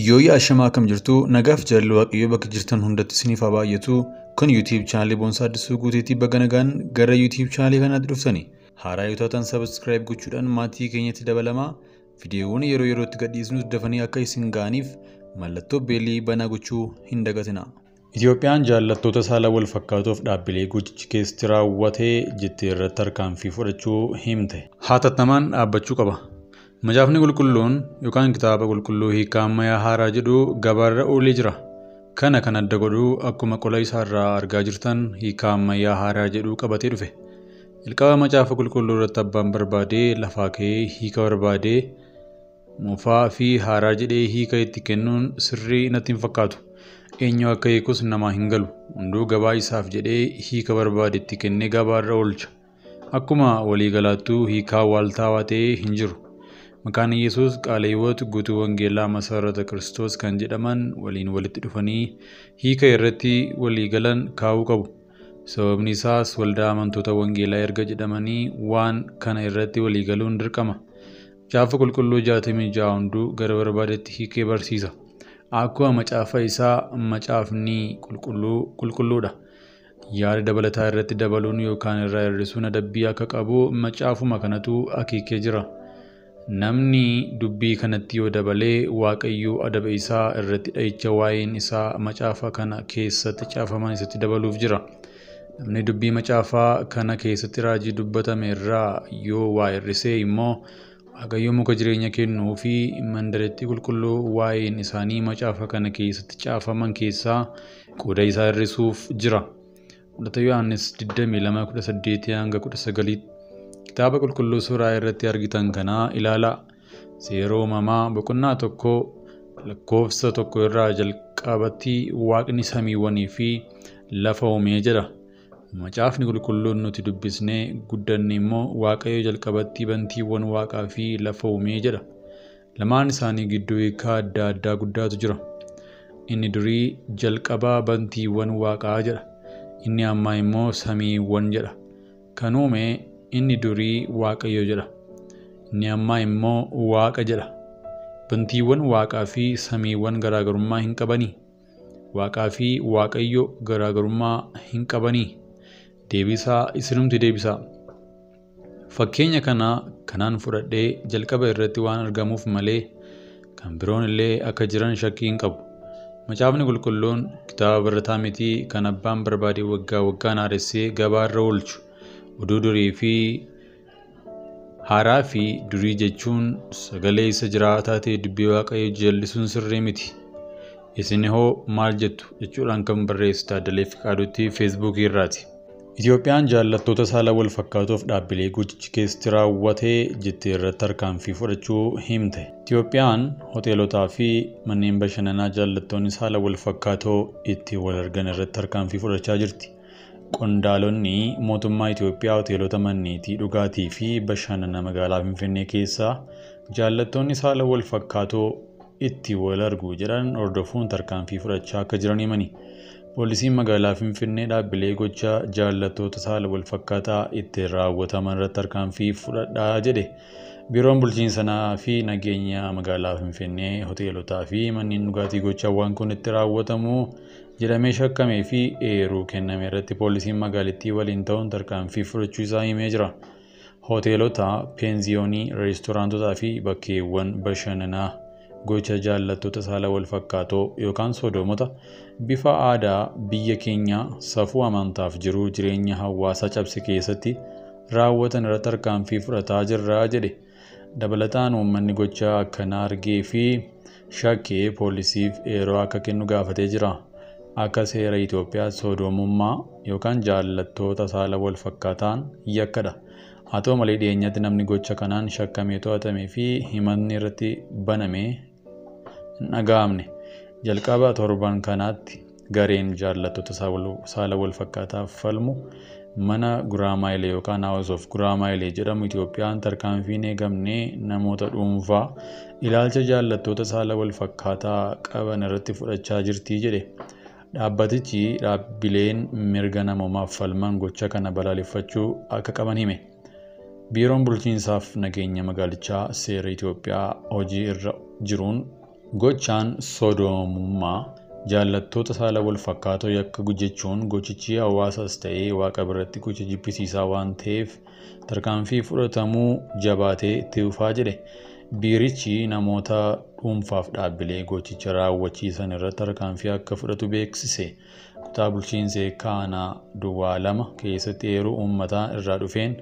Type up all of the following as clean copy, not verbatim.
Yooyi ashamaa kam jirtu nagaaf jaalala waaqayyoo bakka jirtan hundatti isiniif haa baay'atu. Kun YouTube channel Boonsaa Addisuu Guuteetii baga nagaan gara YouTube channel kanaatti dhuftani. Haaraa yoo taatan subscribe gochuudhaan maatii keenyatti dabalamaa. Viidiyoowwan yeroo yerootti gadhiisnus dafanii akka isin ga'aniif mallattoo beelii banaa gochuu hin dagatina. Itoophiyaan jaallattoota saala wal fakkaatuuf dhaabbilee guuchichi keessatti raawwatee jettee irratti tarkaanfii fudhachuu himte. Hatattamaan dhaabbachuu qaba. Macaafni qulqulluun yookaan kitaaba qulqulluu hiikaa ammayyaa haaraa jedhu gabaarra oolee jira. Kana kan adda godhu akkuma qola isaarraa argaa jirtan hiikaa ammayyaa haaraa jedhu qabatee dhufe. Jalqaba macaafa qulqulluu irratti abbaan barbaadee lafaa ka'ee hiika barbaadee moofaa fi haaraa jedhee hiika itti kennuun sirrii natti hin fakkaatu. Eenyu akka hiikus namaa hin galu. Hunduu gabaa isaaf jedhee hiika barbaade itti kennee gabaarra oolcha. Akkuma waliigalaattuu hiikaa waaltaawaa ta'ee hin jiru. Maqaan Yesuus qaaleewwatu guutuu wangeelaa masarata Kiristoos kan jedhaman waliin walitti dhufanii hiika irratti waliigalan kaa'uu qabu. Sababni isaas waldaa amantoota wangeelaa erga jedhamanii waan kana irratti waliigaluun dirqama. Macaafa qulqulluu 66 hunduu gara barbaadetti hiikee barsiisa. Akkuma macaafa isaa macaafni qulqulluudha. Yaada dabalataa irratti dabaluun yookaan irraa hir'isuun adabbii akka qabu macaafuma kanatu akeekee jira. Namni dubbii kanatti yoo dabalee waaqayyoo adaba isaa irratti dha'icha waa'een isaa macaafa kana keessatti caafaman isatti dabaluuf jira. Namni dubbii macaafaa kana keessatti raajii dubbatame irraa yoo waa hir'ise immoo waaqayyoo muka jireenya kennuu fi mandaratti qulqulluu waa'een isaanii macaafa kana keessatti caafaman keessaa qooda isaa hir'isuuf jira. Mul'ata Yohaannis 22:18-19 Kitaaba qulqulluu suuraa irratti argitan kana ilaalaa. Seera uumamaa boqonnaa 1 lakkoofsa 1 irraa jalqabatti Waaqni samiiwwanii fi lafa uumee jedha. Macaafni qulqulluun nuti dubbisnee guddanne immoo Waaqayyo jalqabatti bantiiwwan Waaqaa fi lafa uumee jedha. Lamaan isaanii gidduu hiikaa adda addaa guddaatu jira. Inni durii jalqabaa bantiiwwan Waaqaa jedha. Inni ammaa immoo samiiwwan jedha. Kan uume inni durii Waaqayyo jedha. Inni ammaa immoo Waaqa jedha. Bantiiwwan Waaqaa fi samiiwwan garaagarummaa hin qabanii. Waaqaa fi Waaqayyo garaagarummaa hin qabanii. Deebisaa isinumti deebisaa. Fakkeenya kanaan fudhadhee jalqaba irratti waan argamuuf malee kan biroon illee akka jiran shakkii hin qabu. Macaafni qulqulluun kitaaba barataa miti kan abbaan barbaade waggaa waggaan haaressee gabaarra oolchu. Oduu durii fi haaraa fi durii jechuun sagalee isa jiraataa ta'e dubbii waaqayyo jallisuun sirrii miti. Isin hoo maal jettu jechuudhaan kan barreessu Taaddalee Fiqaaduutti feesbuukii irraati. Itoophiyaan jaallattoota saala wal fakkaatuuf dhaabbilee guuchichi keessatti raawwatee jettee irratti tarkaanfii fudhachuu himte. Itoophiyaan hoteelotaa fi manneen bashannanaa jaallattoonni saala wal fakkaatoo itti wal argan irratti tarkaanfii fudhachaa jirti. Qondaalonni mootummaa Itoophiyaa hoteelota manneetii dhugaatii fi bashannana magaalaa Finfinnee keessaa jaallattoonni saala wal fakkaatoo itti wal argu jedhan hordofuun tarkaanfii fudhachaa akka jiran himani. Poolisiin magaalaa Finfinnee dhaabbilee gocha jaallattoota saala wal fakkaataa itti raawwataman irratti tarkaanfii fudhadhaa jedhe. Biiroon bulchiinsa fi nageenya magaalaa Finfinnee hoteelotaa fi manneen dhugaatii gochaawwan kun itti raawwatamu jedhamee shakkamee fi eeruu kenname irratti poolisiin magaalittii waliin ta'uun tarkaanfii fudhachuu isaa himee jira. Hoteelota, peenziyoonii, reestoraantotaa fi bakkeewwan bashannanaa gocha jaallattoota saala wal fakkaatoo yookaan sodomota bifa aadaa biyya keenya safuu amantaaf jiruu jireenya hawaasaa cabse keessatti raawwatan irratti tarkaanfii fudhataa jirra jedhe. Dabalataan uummanni gocha akkanaa argee fi shakkee poolisiif eeroo akka kennu gaafatee jira. Akka seera Itoophiyaa sodomummaa yookaan jaallattoota saala wal fakkaataan yakkadha. Haa ta'u malee dhiyeenyatti namni gocha kanaan shakkamee to'atamee fi himanni irratti banamee hin dhaga'amne. Jalqaba torban kanaatti gareen jaallattoota saala wal fakkaataa falmu mana Guraamayilee yookaan House of Guraamayilee jedhamu Itoophiyaan tarkaanfiin eegamne namoota dhuunfaa ilaalcha jaallattoota saala wal fakkaataa qaban irratti fudhachaa jirti jedhe. Dhaabbatichi dhaabbileen mirga namoomaaf falman gocha kana balaaleffachuu akka qaban hime. Biiroon bulchiinsaaf nageenya magaalichaa seera Itoophiyaa hojii irra jiruun Gochaan sodoomummaa jaallattoota saala wal fakkaatoo yakka gujechuun gochichi hawaasaas ta'ee waaqa biratti gocha jibbisiisaa waan ta'eef tarkaanfii fudhatamuu jabaatee itti fufaa jedhe. Biirichi namoota dhuunfaaf dhaabbilee gochicha raawwachiisan irratti tarkaanfii akka fudhatu beeksise. Kutaa bulchiinsa Kaanaa Duwwaa 2 keessatti eeruu uummataa irraa dhufeen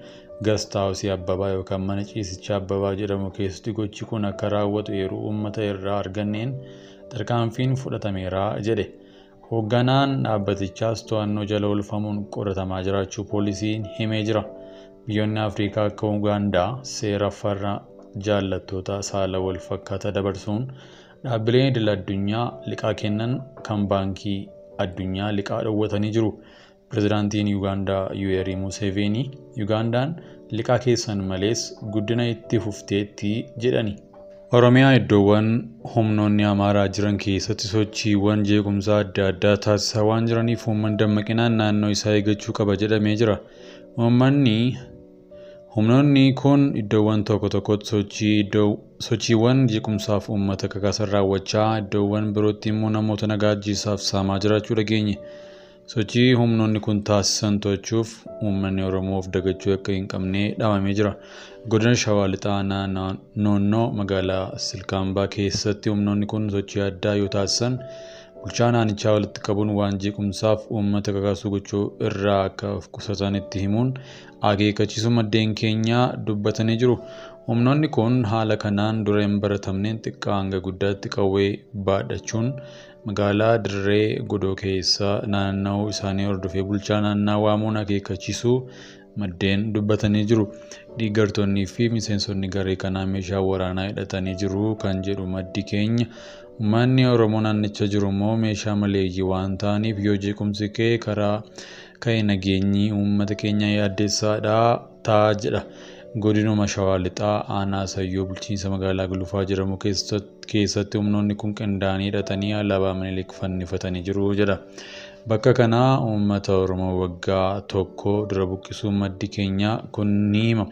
gastaawusii Abbabaa yookaan mana ciisichaa Abbabaa jedhamu keessatti gochi kun akka raawwatu eeruu uummata irraa arganneen tarkaanfiin fudhatameera jedhe. Hoogganaan dhaabbatichaas to'annoo jala oolfamuun qoratamaa jiraachuu poolisiin himee jira. Biyyoonni Afrikaa akka Ugaandaa seera farra jaallattoota saala wal fakkaataa dabarsuun dhaabbileen idil addunyaa liqaa kennan kan baankii addunyaa liqaa dhowwatanii jiru. Pirezidaantiin Ugaandaa Yoweri Museveni Ugandaan liqaa keessan malees guddina itti fufteetti jedhani. Oromiyaa iddoowwan humnoonni Amaaraa jiran keessatti sochiiwwan jeequmsaa adda addaa taasisaa waan jiraniif uummanni dammaqinaan naannoo isaa eeggachuu qaba jedhamee jira. Humnoonni kun iddoowwan tokko tokkotti sochiiwwan jeequmsaaf uummata kakaasan raawwachaa iddoowwan birootti immoo namoota nagaa ajjeesaaf saamaa jiraachuu dhageenye. Sochii humnoonni kun taasisan to'achuuf uummanni Oromoof dagachuu akka hin qabne dhaamamee jira. Godina Shawaa Lixaa naannoo magaalaa Silkaambaa keessatti humnoonni kun sochii addaa yoo taasisan bulchaa naannichaa walitti qabuun waan jeequmsaaf uummata kakaasuu gochuu irraa akka of qusatan itti himuun akeekkachiisuu maddeen keenyaa dubbatanii jiru. Humnoonni kun haala kanaan dura hin baratamneen xiqqaa hanga guddaatti qawwee baadhachuun magaalaa Dirree Godoo keessa naanna'uu isaanii hordofee bulchaa naannaa waamuun akeekkachiisuu maddeen dubbatanii jiru. Deeggartoonnii fi miseensonni garee kanaa meeshaa waraanaa hidhatanii jiru kan jedhu maddi keenya. Uummanni Oromoo naannicha jiru immoo meeshaa maleeyyii waan ta'aniif yoo jeequmsi karaa ka'e nageenyi uummata keenya yaaddeessaadha ta'a jedha. Godinuma Shawaa Lixaa aanaa Sayyoo bulchiinsa magaalaa Gulufaa jedhamu keessatti humnoonni kun qindaa'anii hidhatanii alaabaa Minilik fannifatanii jiru jedha. Bakka kanaa uummata Oromoo waggaa tokko dura buqqisuu maddi keenya kun ni hima.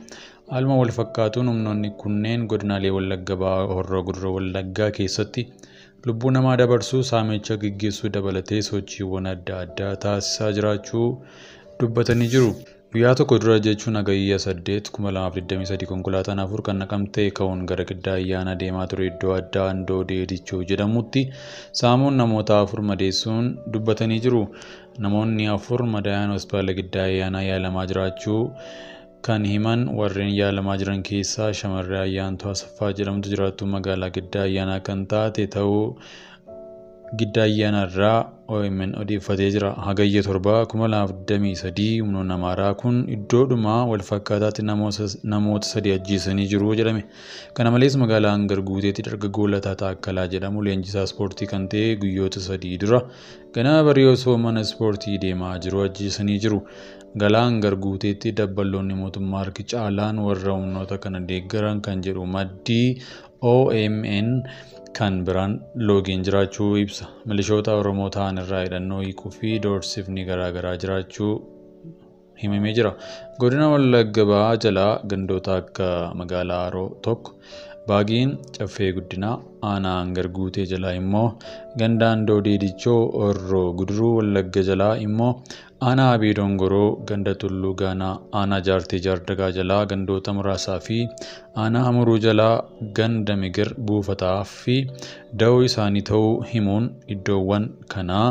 Haaluma wal fakkaatuun humnoonni kunneen godinaalee Wallagga Bahaa, Horroo Guduruu Wallaggaa keessatti lubbuu namaa dabarsuu, saamicha gaggeessuu dabalatee sochiiwwan adda addaa taasisaa jiraachuu dubbatanii jiru. Guyyaa tokko dura jechuun hagayya 8 2023 konkolaataan 4 kan Naqamtee ka'uun gara giddaa ayyaana deemaa ture iddoo addaa Andoo Deedichoo jedhamutti saamuun namoota 4 madeessuun dubbatanii jiru. Namoonni 4 madaa'an hospitaala giddaa ayyaanaa yaalamaa jiraachuu kan himan warreen yaalamaa jiran keessaa shamarree Ayyaantuu Asaffaa jedhamtu jiraattu magaalaa giddaa ayyaanaa kan taate ta'uu giddaa ayyaanarraa OMN odeeffatee jira. Hagayya 7 2023 humnoonni Amaaraa kun iddoodhuma wal fakkaataatti namoota 3 ajjeesanii jiru jedhame. Kana malees magaalaa Hangar Guuteetti dargaggoo Lataa Taakkalaa jedhamu leenjisaa ispoortii kan ta'e guyyoota 3 dura ganama barii osoo mana ispoortii deemaa jiru ajjeesanii jiru. Magaalaa Hangar Guuteetti dabballoonni mootummaa harki caalaan warra humnoota kana deeggaran kan jedhu maddii OMN kan biraan loogiin jiraachuu ibsa. Milishoota Oromoo ta'an irraa hidhannoo hiikuu fi doorsifni garaagaraa jiraachuu himamee jira. Godina Wallagga Bahaa jalaa gandoota akka magaalaa Haroo tokko Baagiin Caffee Guddinaa aanaa Hangar Guutee jalaa immoo ganda Andoo Deedichoo Horroo Guduruu Wallagga jalaa immoo aanaa Abii Dongoroo ganda Tulluu Gaanaa aanaa Jaartee Jaardagaa jalaa gandoota muraasaa fi aanaa Hamuruu jalaa ganda Migir buufataa fi da'oo isaanii ta'uu himuun iddoowwan kanaa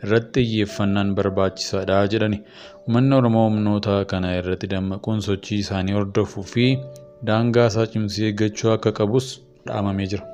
irratti xiyyeeffannaan barbaachisaadha jedhani. Uummanni Oromoo humnoota kana irratti dammaquun sochii isaanii hordofuu fi daangaa isaa cimsee eeggachuu akka qabus dhaamamee jira.